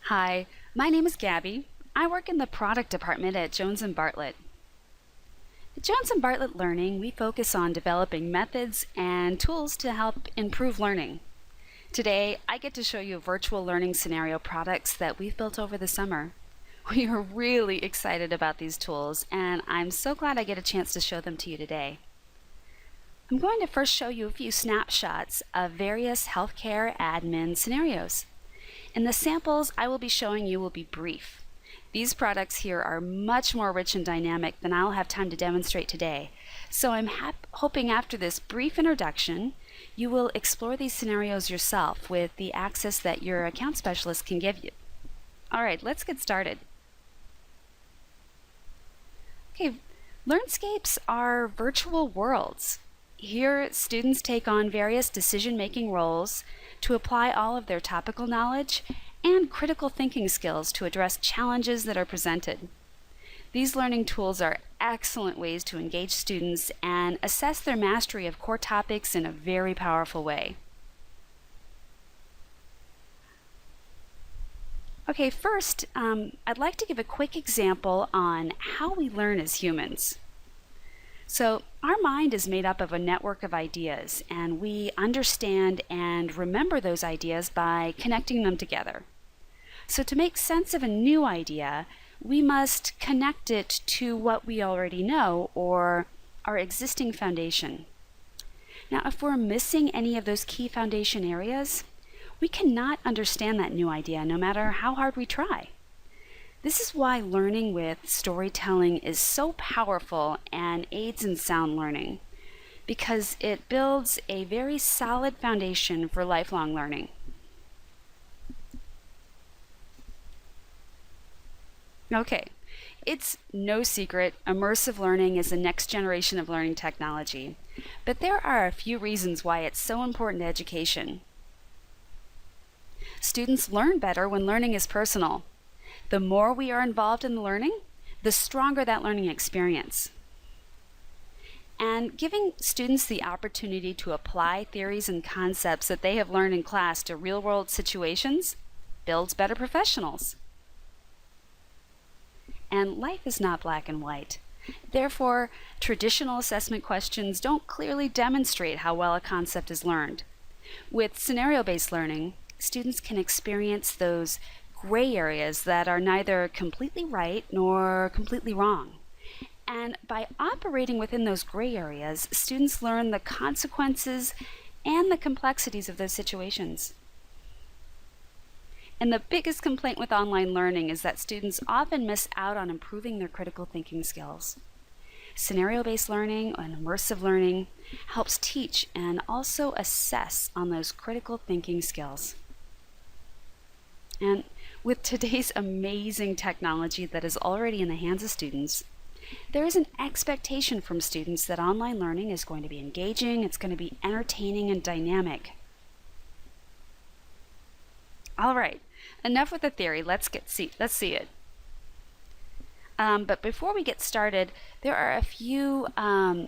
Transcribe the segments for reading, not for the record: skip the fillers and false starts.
Hi, my name is Gabby. I work in the product department at Jones& Bartlett. At Jones& Bartlett Learning, we focus on developing methods and tools to help improve learning. Today, I get to show you virtual learning scenario products that we've built over the summer. We are really excited about these tools, and I'm so glad I get a chance to show them to you today. I'm going to first show you a few snapshots of various healthcare admin scenarios. And the samples I will be showing you will be brief. These products here are much more rich and dynamic than I'll have time to demonstrate today. So I'm hoping after this brief introduction, you will explore these scenarios yourself with the access that your account specialist can give you. All right, let's get started. Okay, Learnscapes are virtual worlds. Here, students take on various decision-making roles to apply all of their topical knowledge and critical thinking skills to address challenges that are presented. These learning tools are excellent ways to engage students and assess their mastery of core topics in a very powerful way. Okay, first, I'd like to give a quick example on how we learn as humans. So our mind is made up of a network of ideas, and we understand and remember those ideas by connecting them together. So to make sense of a new idea, we must connect it to what we already know or our existing foundation. Now, if we're missing any of those key foundation areas, we cannot understand that new idea no matter how hard we try. This is why learning with storytelling is so powerful and aids in sound learning, because it builds a very solid foundation for lifelong learning. Okay, it's no secret immersive learning is the next generation of learning technology, but there are a few reasons why it's so important to education. Students learn better when learning is personal. The more we are involved in the learning, the stronger that learning experience. And giving students the opportunity to apply theories and concepts that they have learned in class to real-world situations builds better professionals. And life is not black and white. Therefore, traditional assessment questions don't clearly demonstrate how well a concept is learned. With scenario-based learning, students can experience those gray areas that are neither completely right nor completely wrong. And by operating within those gray areas, students learn the consequences and the complexities of those situations. And the biggest complaint with online learning is that students often miss out on improving their critical thinking skills. Scenario-based learning and immersive learning helps teach and also assess on those critical thinking skills. And with today's amazing technology that is already in the hands of students, there is an expectation from students that online learning is going to be engaging, it's going to be entertaining and dynamic. All right, enough with the theory, let's see it. But before we get started, there are a few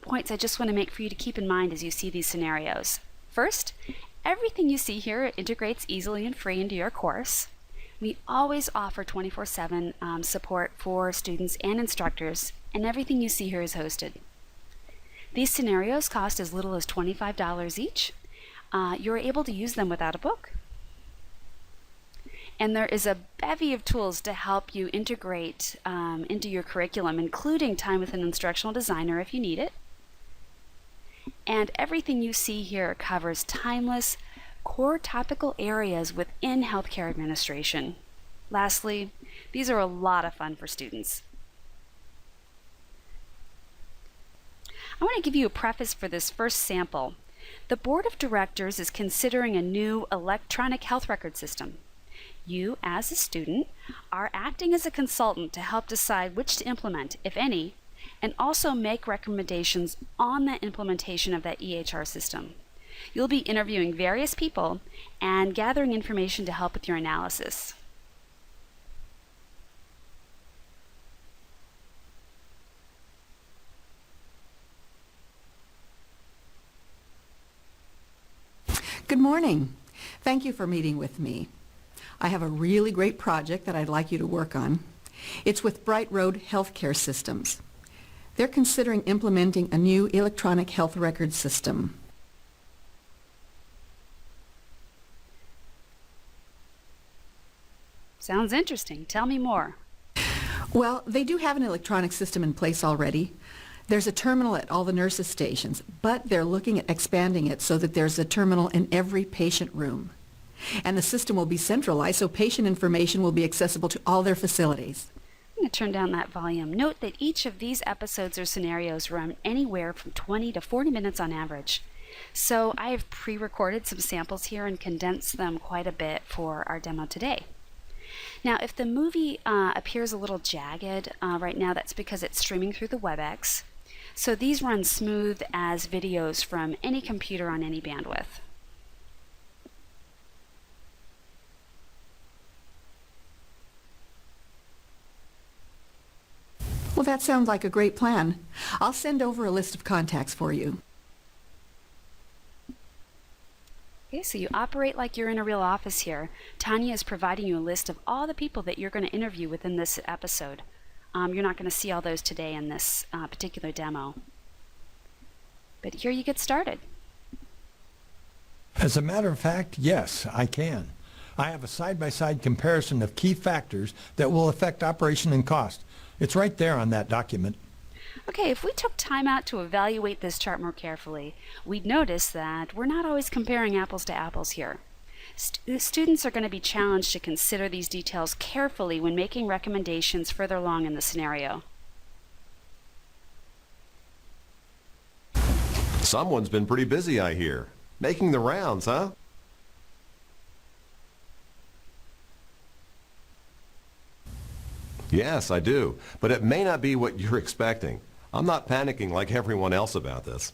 points I just want to make for you to keep in mind as you see these scenarios. First, everything you see here integrates easily and free into your course. We always offer 24/7 support for students and instructors, and everything you see here is hosted. These scenarios cost as little as $25 each. You're able to use them without a book. And there is a bevy of tools to help you integrate into your curriculum, including time with an instructional designer if you need it. And everything you see here covers timeless, core topical areas within healthcare administration. Lastly, these are a lot of fun for students. I want to give you a preface for this first sample. The Board of Directors is considering a new electronic health record system. You, as a student, are acting as a consultant to help decide which to implement, if any, and also make recommendations on the implementation of that EHR system. You'll be interviewing various people and gathering information to help with your analysis. Good morning. Thank you for meeting with me. I have a really great project that I'd like you to work on. It's with Bright Road Healthcare Systems. They're considering implementing a new electronic health record system. Sounds interesting. Tell me more. Well, they do have an electronic system in place already. There's a terminal at all the nurses' stations, but they're looking at expanding it so that there's a terminal in every patient room. And the system will be centralized so patient information will be accessible to all their facilities. I'm going to turn down that volume. Note that each of these episodes or scenarios run anywhere from 20 to 40 minutes on average. So I have pre-recorded some samples here and condensed them quite a bit for our demo today. Now, if the movie appears a little jagged right now, that's because it's streaming through the WebEx. So these run smooth as videos from any computer on any bandwidth. Well, that sounds like a great plan. I'll send over a list of contacts for you. Okay, so you operate like you're in a real office here. Tanya is providing you a list of all the people that you're going to interview within this episode. You're not going to see all those today in this particular demo. But here you get started. As a matter of fact, yes, I can. I have a side-by-side comparison of key factors that will affect operation and cost. It's right there on that document. Okay, if we took time out to evaluate this chart more carefully, we'd notice that we're not always comparing apples to apples here. Students are going to be challenged to consider these details carefully when making recommendations further along in the scenario. Someone's been pretty busy, I hear. Making the rounds, huh? Yes, I do. But it may not be what you're expecting. I'm not panicking like everyone else about this.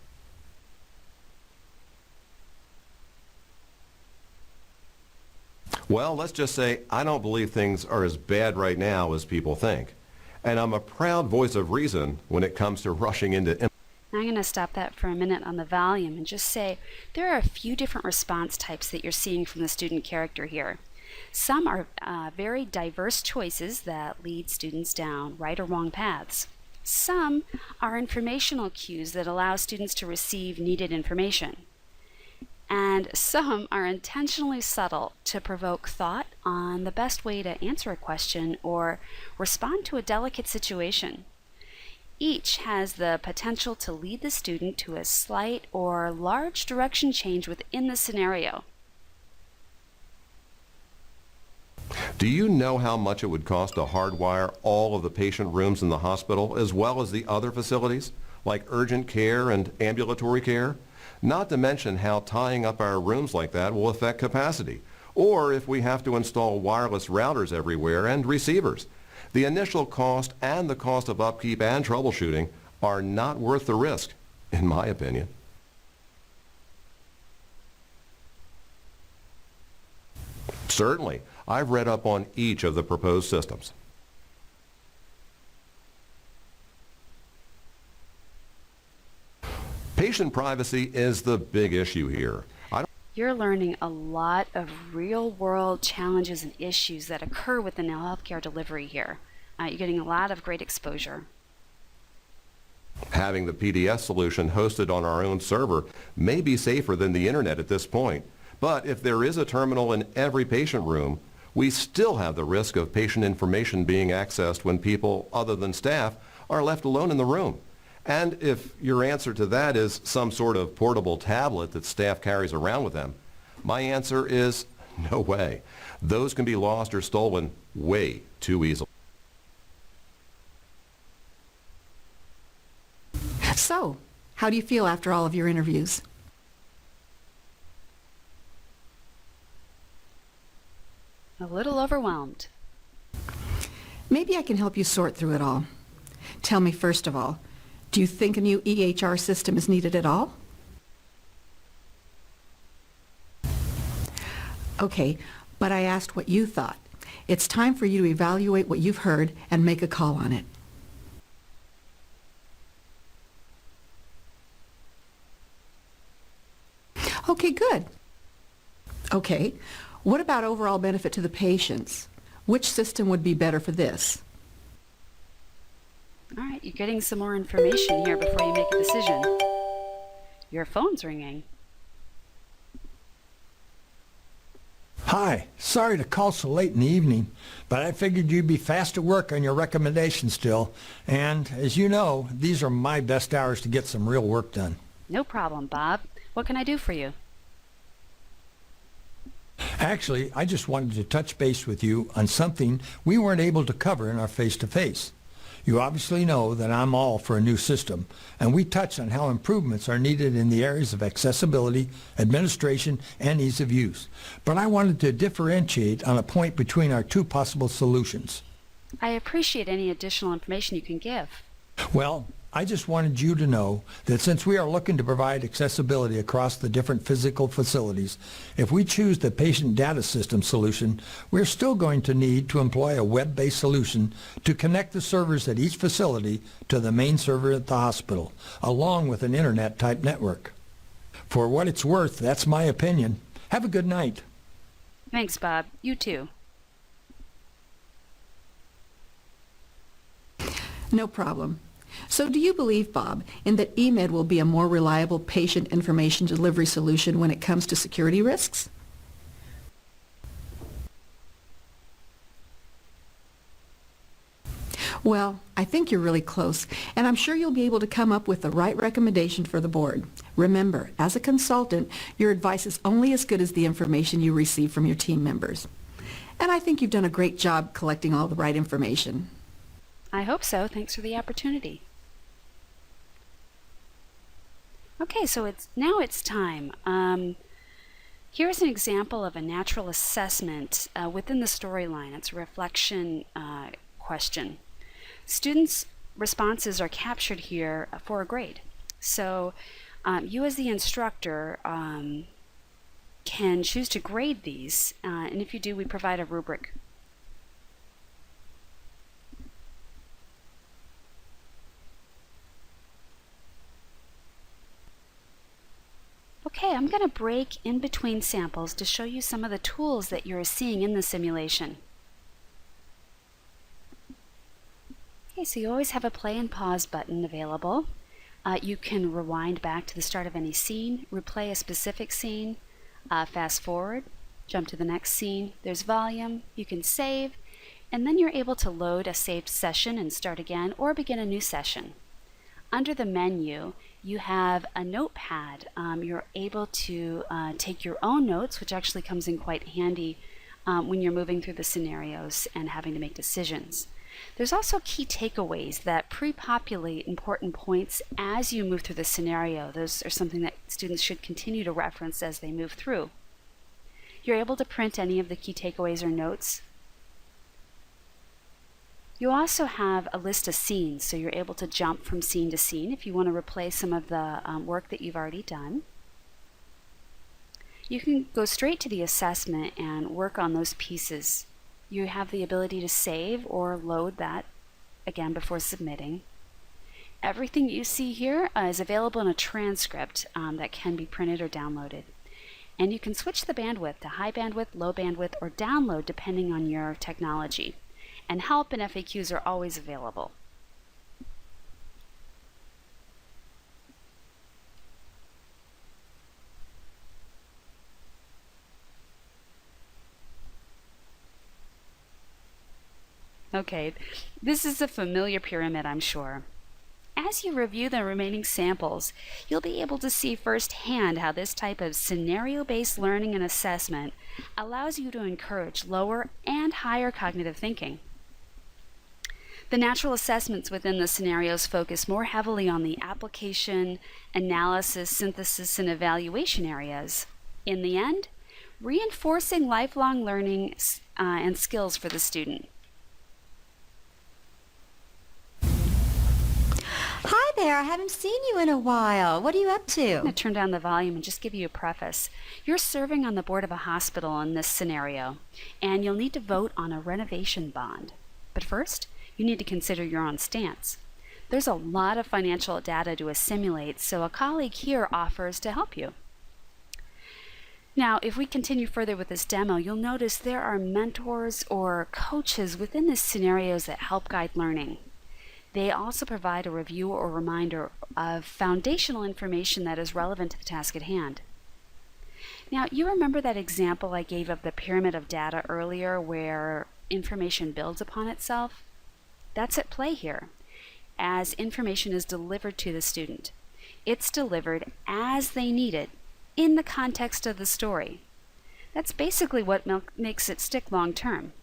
Well, let's just say I don't believe things are as bad right now as people think. And I'm a proud voice of reason when it comes to rushing into... Now I'm going to stop that for a minute on the volume and just say there are a few different response types that you're seeing from the student character here. Some are very diverse choices that lead students down right or wrong paths. Some are informational cues that allow students to receive needed information. And some are intentionally subtle to provoke thought on the best way to answer a question or respond to a delicate situation. Each has the potential to lead the student to a slight or large direction change within the scenario. Do you know how much it would cost to hardwire all of the patient rooms in the hospital as well as the other facilities, like urgent care and ambulatory care? Not to mention how tying up our rooms like that will affect capacity, or if we have to install wireless routers everywhere and receivers. The initial cost and the cost of upkeep and troubleshooting are not worth the risk, in my opinion. Certainly. I've read up on each of the proposed systems. Patient privacy is the big issue here. You're learning a lot of real-world challenges and issues that occur within healthcare delivery here. You're getting a lot of great exposure. Having the PDS solution hosted on our own server may be safer than the internet at this point, but if there is a terminal in every patient room, we still have the risk of patient information being accessed when people other than staff are left alone in the room. And if your answer to that is some sort of portable tablet that staff carries around with them, my answer is no way. Those can be lost or stolen way too easily. So, how do you feel after all of your interviews? A little overwhelmed. Maybe I can help you sort through it all. Tell me first of all, do you think a new EHR system is needed at all? Okay, but I asked what you thought. It's time for you to evaluate what you've heard and make a call on it. Okay, good. Okay, What about overall benefit to the patients? Which system would be better for this? All right, you're getting some more information here before you make a decision. Your phone's ringing. Hi, sorry to call so late in the evening, but I figured you'd be fast at work on your recommendations still. And as you know, these are my best hours to get some real work done. No problem, Bob. What can I do for you? Actually, I just wanted to touch base with you on something we weren't able to cover in our face-to-face. You obviously know that I'm all for a new system, and we touched on how improvements are needed in the areas of accessibility, administration, and ease of use. But I wanted to differentiate on a point between our two possible solutions. I appreciate any additional information you can give. Well, I just wanted you to know that since we are looking to provide accessibility across the different physical facilities, if we choose the patient data system solution, we're still going to need to employ a web-based solution to connect the servers at each facility to the main server at the hospital, along with an internet-type network. For what it's worth, that's my opinion. Have a good night. Thanks, Bob. You too. No problem. So do you believe, Bob, in that eMed will be a more reliable patient information delivery solution when it comes to security risks? Well, I think you're really close, and I'm sure you'll be able to come up with the right recommendation for the board. Remember, as a consultant, your advice is only as good as the information you receive from your team members. And I think you've done a great job collecting all the right information. I hope so. Thanks for the opportunity. Okay, so it's time. Here's an example of a natural assessment within the storyline. It's a reflection question. Students' responses are captured here for a grade. So you as the instructor can choose to grade these, and if you do, we provide a rubric. Okay, I'm going to break in between samples to show you some of the tools that you're seeing in the simulation. Okay, so you always have a play and pause button available. You can rewind back to the start of any scene, replay a specific scene, fast forward, jump to the next scene. There's volume, you can save, and then you're able to load a saved session and start again or begin a new session. Under the menu, you have a notepad. You're able to take your own notes, which actually comes in quite handy when you're moving through the scenarios and having to make decisions. There's also key takeaways that pre-populate important points as you move through the scenario. Those are something that students should continue to reference as they move through. You're able to print any of the key takeaways or notes. You also have a list of scenes, so you're able to jump from scene to scene if you want to replay some of the work that you've already done. You can go straight to the assessment and work on those pieces. You have the ability to save or load that again before submitting. Everything you see here is available in a transcript that can be printed or downloaded. And you can switch the bandwidth to high bandwidth, low bandwidth, or download depending on your technology. And help and FAQs are always available. Okay, this is a familiar pyramid, I'm sure. As you review the remaining samples, you'll be able to see firsthand how this type of scenario-based learning and assessment allows you to encourage lower and higher cognitive thinking. The natural assessments within the scenarios focus more heavily on the application, analysis, synthesis, and evaluation areas. In the end, reinforcing lifelong learning and skills for the student. Hi there, I haven't seen you in a while. What are you up I'm to? going to turn down the volume and just give you a preface. You're serving on the board of a hospital in this scenario, and you'll need to vote on a renovation bond. But first, you need to consider your own stance. There's a lot of financial data to assimilate, so a colleague here offers to help you. Now, if we continue further with this demo, you'll notice there are mentors or coaches within the scenarios that help guide learning. They also provide a review or reminder of foundational information that is relevant to the task at hand. Now, you remember that example I gave of the pyramid of data earlier where information builds upon itself? That's at play here, as information is delivered to the student. It's delivered as they need it in the context of the story. That's basically what makes it stick long term.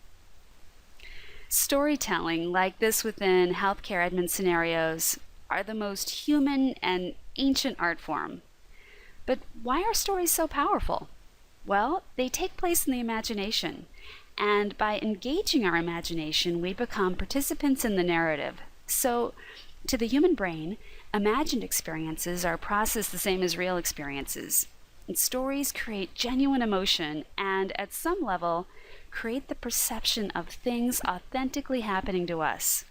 Storytelling, like this within healthcare admin scenarios, are the most human and ancient art form. But why are stories so powerful? Well, they take place in the imagination, and by engaging our imagination, we become participants in the narrative. So, to the human brain, imagined experiences are processed the same as real experiences. And stories create genuine emotion and, at some level, create the perception of things authentically happening to us.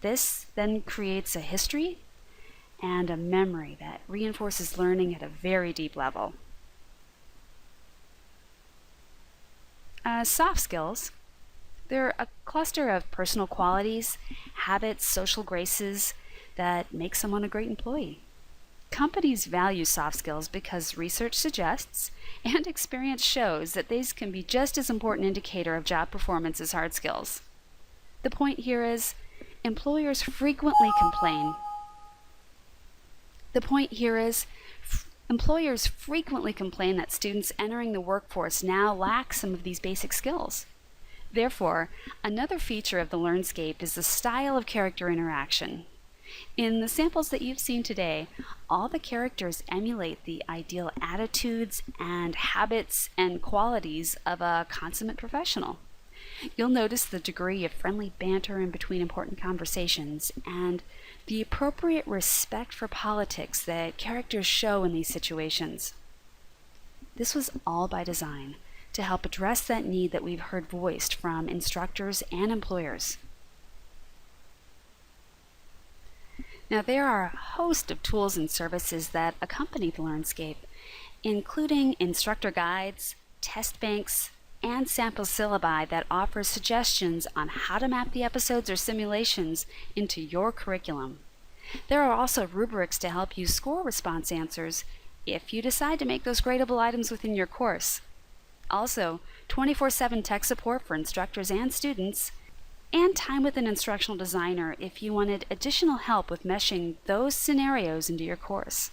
This then creates a history and a memory that reinforces learning at a very deep level. Soft skills. They're a cluster of personal qualities, habits, social graces that make someone a great employee. Companies value soft skills because research suggests and experience shows that these can be just as important indicator of job performance as hard skills. The point here is employers frequently complain. Employers frequently complain that students entering the workforce now lack some of these basic skills. Therefore, another feature of the Learnscape is the style of character interaction. In the samples that you've seen today, all the characters emulate the ideal attitudes and habits and qualities of a consummate professional. You'll notice the degree of friendly banter in between important conversations and the appropriate respect for politics that characters show in these situations. This was all by design to help address that need that we've heard voiced from instructors and employers. Now, there are a host of tools and services that accompany the Learnscape, including instructor guides, test banks, and sample syllabi that offer suggestions on how to map the episodes or simulations into your curriculum. There are also rubrics to help you score response answers if you decide to make those gradable items within your course. Also, 24/7 tech support for instructors and students, and time with an instructional designer if you wanted additional help with meshing those scenarios into your course.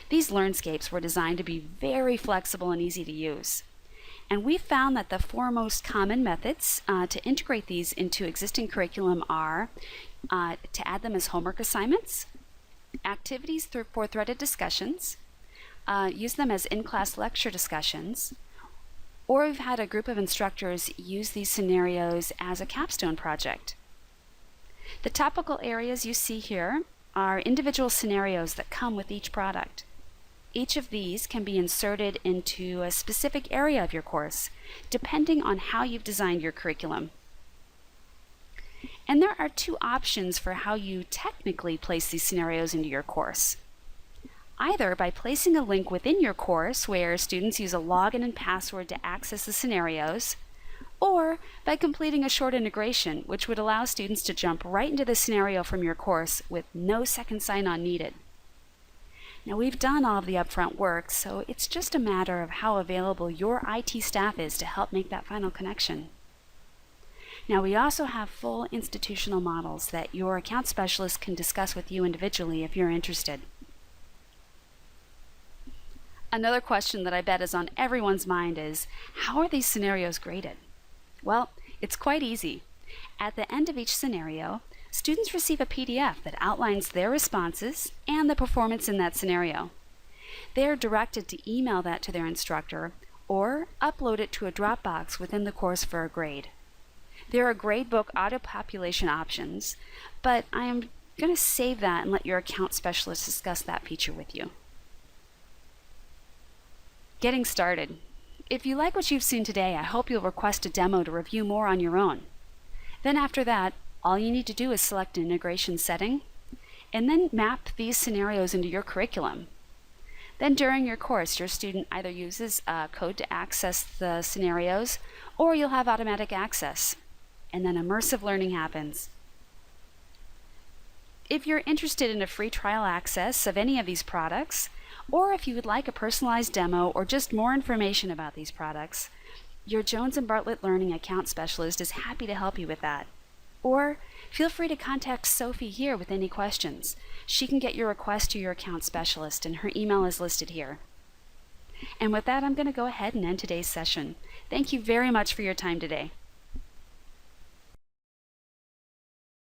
These Learnscapes were designed to be very flexible and easy to use. And we found that the four most common methods to integrate these into existing curriculum are to add them as homework assignments, activities for threaded discussions, use them as in-class lecture discussions, or we've had a group of instructors use these scenarios as a capstone project. The topical areas you see here are individual scenarios that come with each product. Each of these can be inserted into a specific area of your course, depending on how you've designed your curriculum. And there are two options for how you technically place these scenarios into your course. Either by placing a link within your course where students use a login and password to access the scenarios, or by completing a short integration, which would allow students to jump right into the scenario from your course with no second sign-on needed. Now, we've done all of the upfront work, so it's just a matter of how available your IT staff is to help make that final connection. Now, we also have full institutional models that your account specialist can discuss with you individually if you're interested. Another question that I bet is on everyone's mind is, how are these scenarios graded? Well, it's quite easy. At the end of each scenario, students receive a PDF that outlines their responses and the performance in that scenario. They are directed to email that to their instructor or upload it to a Dropbox within the course for a grade. There are gradebook auto-population options, but I am going to save that and let your account specialist discuss that feature with you. Getting started. If you like what you've seen today, I hope you'll request a demo to review more on your own. Then after that, all you need to do is select an integration setting, and then map these scenarios into your curriculum. Then during your course, your student either uses a code to access the scenarios, or you'll have automatic access. And then immersive learning happens. If you're interested in a free trial access of any of these products, or if you would like a personalized demo or just more information about these products, your Jones & Bartlett Learning Account Specialist is happy to help you with that. Or feel free to contact Sophie here with any questions. She can get your request to your account specialist, and her email is listed here. And with that, I'm going to go ahead and end today's session. Thank you very much for your time today.